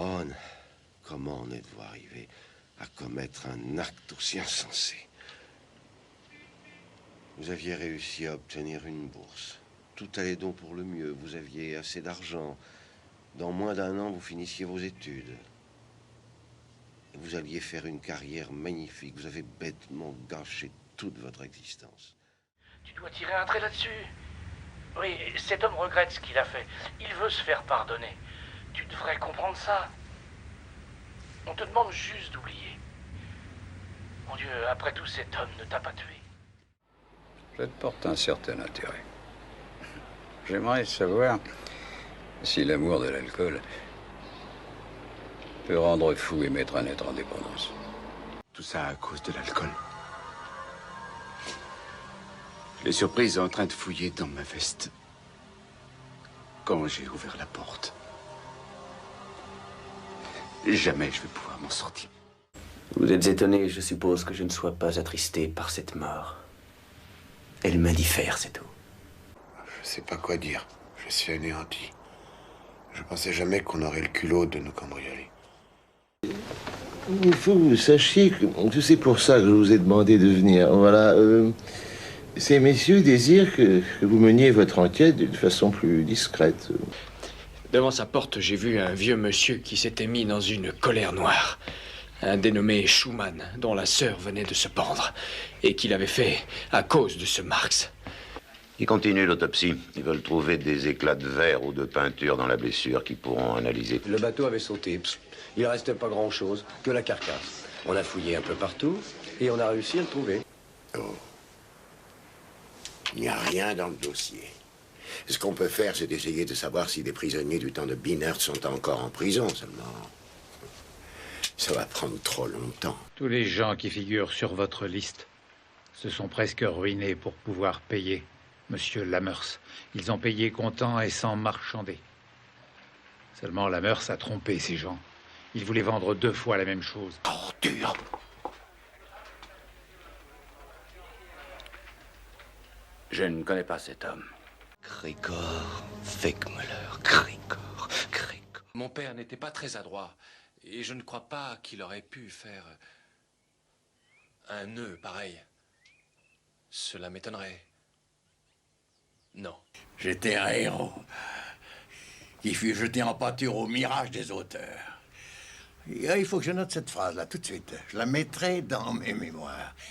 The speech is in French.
Ron, comment en êtes-vous arrivé à commettre un acte aussi insensé? Vous aviez réussi à obtenir une bourse. Tout allait donc pour le mieux. Vous aviez assez d'argent. Dans moins d'un an, vous finissiez vos études. Et vous alliez faire une carrière magnifique. Vous avez bêtement gâché toute votre existence. Tu dois tirer un trait là-dessus. Oui, cet homme regrette ce qu'il a fait. Il veut se faire pardonner. Tu devrais comprendre ça. On te demande juste d'oublier. Mon Dieu, après tout, cet homme ne t'a pas tué. Je te porte un certain intérêt. J'aimerais savoir si l'amour de l'alcool peut rendre fou et mettre un être en dépendance. Tout ça à cause de l'alcool. Je l'ai surprise en train de fouiller dans ma veste. Quand j'ai ouvert la porte. Jamais je vais pouvoir m'en sortir. Vous êtes étonné, je suppose, que je ne sois pas attristé par cette mort. Elle m'indiffère, c'est tout. Je sais pas quoi dire. Je suis anéanti. Je pensais jamais qu'on aurait le culot de nous cambrioler. Il faut que vous sachiez que c'est pour ça que je vous ai demandé de venir. Voilà. Ces messieurs désirent que vous meniez votre enquête d'une façon plus discrète. Devant sa porte, j'ai vu un vieux monsieur qui s'était mis dans une colère noire. Un dénommé Schumann, dont la sœur venait de se pendre, et qu'il avait fait à cause de ce Marx. Ils continuent l'autopsie. Ils veulent trouver des éclats de verre ou de peinture dans la blessure qu'ils pourront analyser. Le bateau avait sauté. Il restait pas grand-chose, que la carcasse. On a fouillé un peu partout, et on a réussi à le trouver. Oh. Il n'y a rien dans le dossier. Ce qu'on peut faire, c'est d'essayer de savoir si des prisonniers du temps de Binnert sont encore en prison, seulement. Ça va prendre trop longtemps. Tous les gens qui figurent sur votre liste se sont presque ruinés pour pouvoir payer, Monsieur Lamers. Ils ont payé comptant et sans marchander. Seulement Lamers a trompé ces gens. Il voulait vendre 2 fois la même chose. Ordure! Je ne connais pas cet homme. Grégor Wegmüller, Grégor. Mon père n'était pas très adroit, et je ne crois pas qu'il aurait pu faire un nœud pareil. Cela m'étonnerait. Non. J'étais un héros qui fut jeté en pâture au mirage des auteurs. Et il faut que je note cette phrase-là tout de suite. Je la mettrai dans mes mémoires.